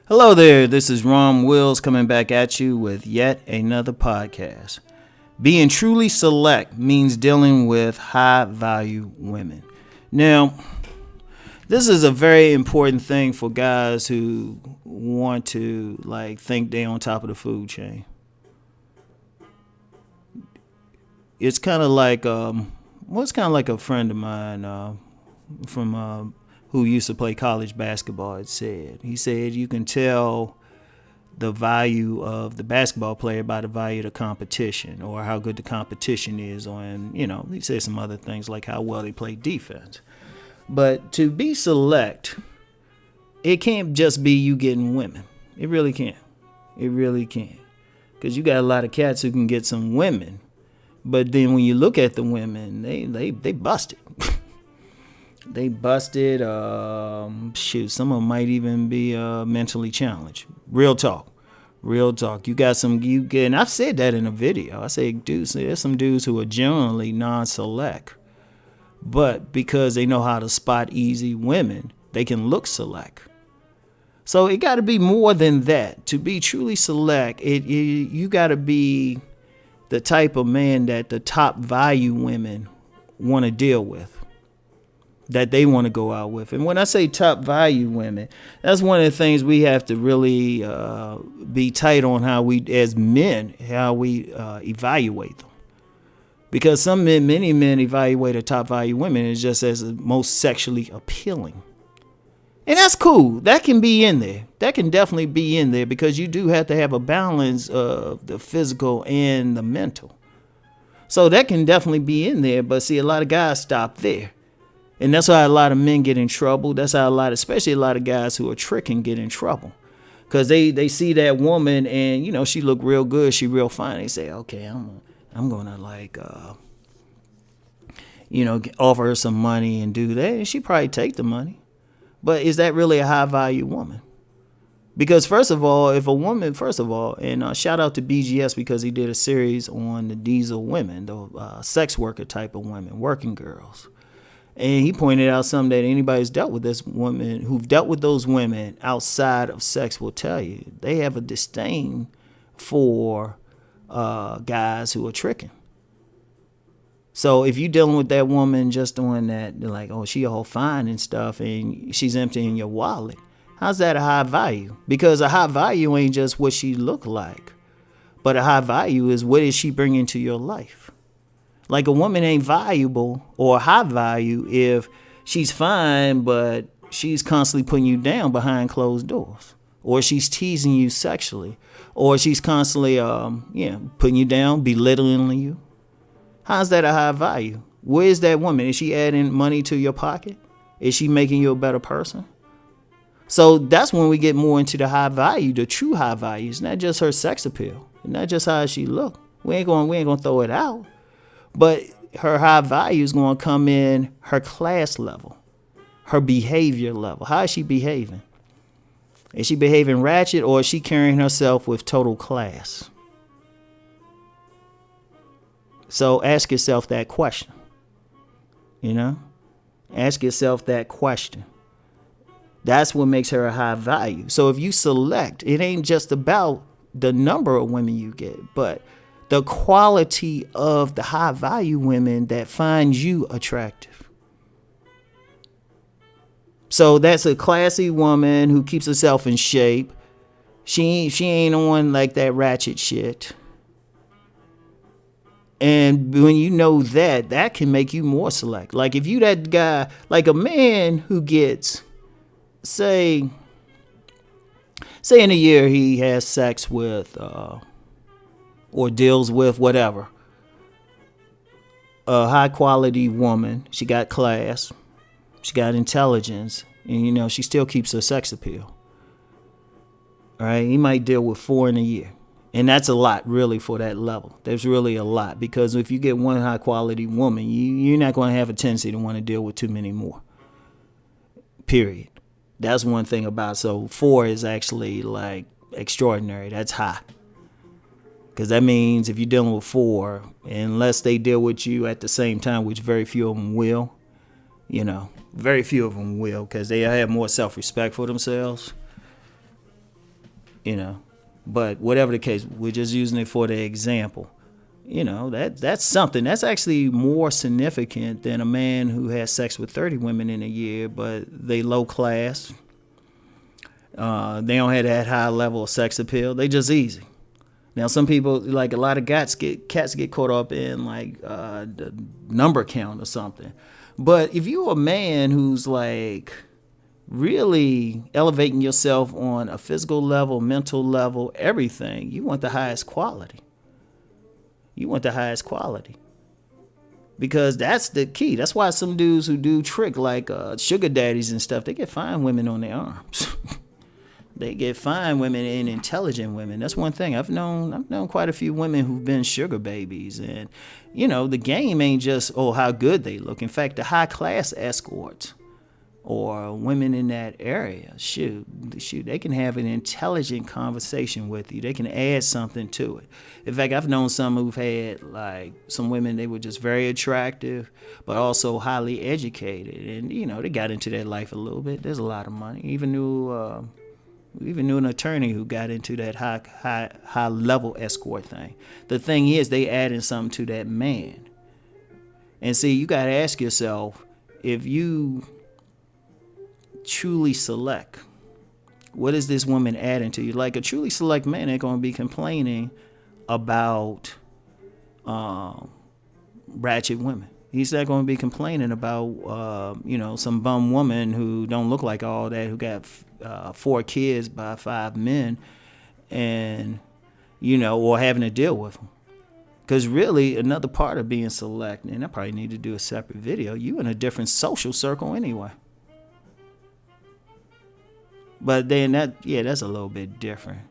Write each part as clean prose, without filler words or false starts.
Hello there, this is Rom Wills coming back at you with yet another podcast. Being truly select means dealing with high value women. Now, this is a very important thing for guys who want to think they're on top of the food chain. It's kind of like a friend of mine from who used to play college basketball had said. He said you can tell the value of the basketball player by the value of the competition, or how good the competition is on, he said some other things like how well they play defense. But to be select, it can't just be you getting women. It really can't. It really can't. Because you got a lot of cats who can get some women, but then when you look at the women, they busted. They busted. Some of them might even be mentally challenged. Real talk. You got some. And I've said that in a video. I say, dudes, there's some dudes who are generally non-select, but because they know how to spot easy women, they can look select. So it got to be more than that. To be truly select, you got to be the type of man that the top value women want to deal with, that they want to go out with. And when I say top value women, that's one of the things we have to really be tight on, how we, as men, evaluate them. Because many men evaluate a top value women as just as the most sexually appealing. And that's cool. That can be in there. That can definitely be in there, because you do have to have a balance of the physical and the mental. So that can definitely be in there. But see, a lot of guys stop there. And that's why a lot of men get in trouble. That's how especially a lot of guys who are tricking, get in trouble. Because they see that woman and, she look real good. She real fine. They say, okay, I'm going to offer her some money and do that. And she probably take the money. But is that really a high value woman? Because first of all, if a woman, and shout out to BGS because he did a series on the diesel women, the sex worker type of women, working girls. And he pointed out something that anybody who's dealt with this woman, who've dealt with those women outside of sex, will tell you. They have a disdain for guys who are tricking. So if you're dealing with that woman just doing that, they're like, oh, she all fine and stuff, and she's emptying your wallet, how's that a high value? Because a high value ain't just what she look like, but a high value is what is she bringing to your life. Like, a woman ain't valuable or high value if she's fine, but she's constantly putting you down behind closed doors, or she's teasing you sexually, or she's constantly putting you down, belittling you. How's that a high value? Where is that woman? Is she adding money to your pocket? Is she making you a better person? So that's when we get more into the high value, the true high value. It's not just her sex appeal, not just how she look. We ain't gonna throw it out. But her high value is going to come in her class level, her behavior level. How is she behaving? Is she behaving ratchet, or is she carrying herself with total class? So ask yourself that question. Ask yourself that question. That's what makes her a high value. So if you select, it ain't just about the number of women you get, but the quality of the high value women that find you attractive. So that's a classy woman who keeps herself in shape. She ain't on like that ratchet shit. And when you know that can make you more select. Like, if you that guy, like a man who gets, say in a year he has sex with or deals with whatever, a high quality woman. She got class, she got intelligence, and she still keeps her sex appeal. All right, he might deal with 4 in a year, and that's a lot really for that level. There's really a lot, because if you get one high quality woman, you're not going to have a tendency to want to deal with too many more. Period. That's one thing about. So 4 is actually like extraordinary. That's high. Because that means if you're dealing with 4, unless they deal with you at the same time, which very few of them will, very few of them will, because they have more self-respect for themselves. you know. But whatever the case, we're just using it for the example. You know, that's something that's actually more significant than a man who has sex with 30 women in a year, but they low class. They don't have that high level of sex appeal. They just easy. Now, some people, like a lot of cats get caught up in like the number count or something. But if you're a man who's like really elevating yourself on a physical level, mental level, everything, you want the highest quality. You want the highest quality. Because that's the key. That's why some dudes who do trick like sugar daddies and stuff, they get fine women on their arms. They get fine women and intelligent women. That's one thing. I've known quite a few women who've been sugar babies. And, you know, the game ain't just, how good they look. In fact, the high class escorts or women in that area, shoot, they can have an intelligent conversation with you. They can add something to it. In fact, I've known some who've had, like, some women, they were just very attractive, but also highly educated. And, you know, they got into their life a little bit. There's a lot of money. Even knew an attorney who got into that high level escort thing. The thing is, they adding something to that man. And see, you got to ask yourself, if you truly select, what is this woman adding to you? Like a truly select man ain't going to be complaining about ratchet women. He's not going to be complaining about, some bum woman who don't look like all that, who got 4 kids by 5 men, and, or having to deal with them. Because really, another part of being select, and I probably need to do a separate video, you in a different social circle anyway. But then that's a little bit different.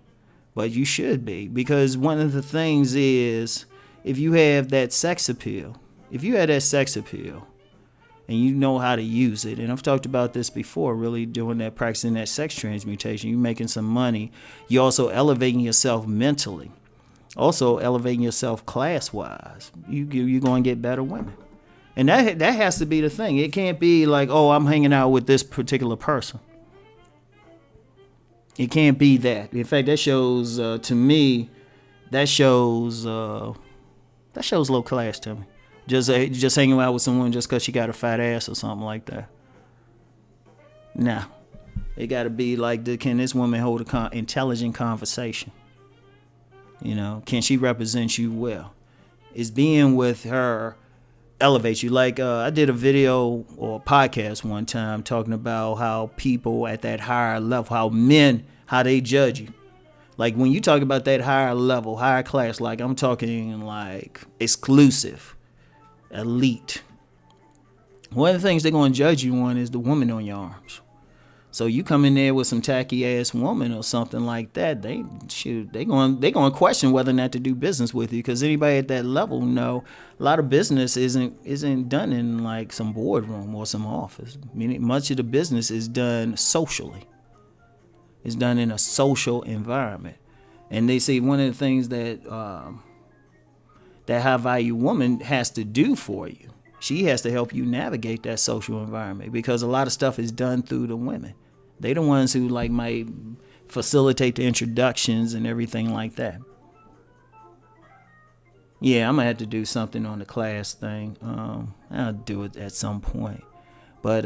But you should be, because one of the things is, if you have that sex appeal, and you know how to use it, and I've talked about this before, really doing that, practicing that sex transmutation, you're making some money. You're also elevating yourself mentally, also elevating yourself class-wise. You're going to get better women. And that has to be the thing. It can't be like, I'm hanging out with this particular person. It can't be that. In fact, that shows, to me, that shows low class to me. Just hanging out with someone just because she got a fat ass or something like that. Nah. It got to be like, can this woman hold an intelligent conversation? Can she represent you well? Is being with her elevate you? Like, I did a video or a podcast one time talking about how people at that higher level, how they judge you. Like, when you talk about that higher level, higher class, like I'm talking like exclusive, elite. One of the things they're going to judge you on is the woman on your arms. So you come in there with some tacky ass woman or something like that, they going to question whether or not to do business with you, because anybody at that level know a lot of business isn't done in like some boardroom or some office. Meaning much of the business is done socially. It's done in a social environment. And they say one of the things that that high value woman has to do for you, she has to help you navigate that social environment, because a lot of stuff is done through the women. They the ones who like might facilitate the introductions and everything like that. Yeah, I'm gonna have to do something on the class thing. I'll do it at some point. But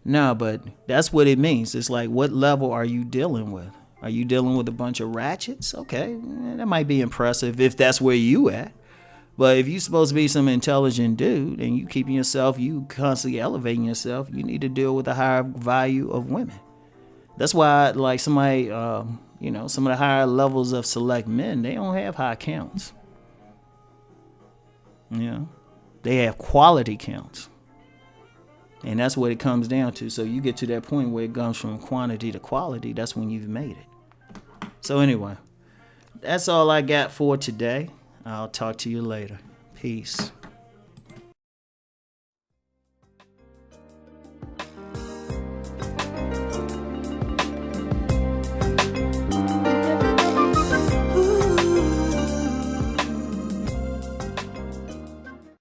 but that's what it means. It's like, what level are you dealing with? Are you dealing with a bunch of ratchets? Okay, that might be impressive if that's where you at. But if you're supposed to be some intelligent dude and you constantly elevating yourself, you need to deal with the higher value of women. That's why, like somebody, some of the higher levels of select men, they don't have high counts. They have quality counts. And that's what it comes down to. So you get to that point where it comes from quantity to quality. That's when you've made it. So anyway, that's all I got for today. I'll talk to you later. Peace.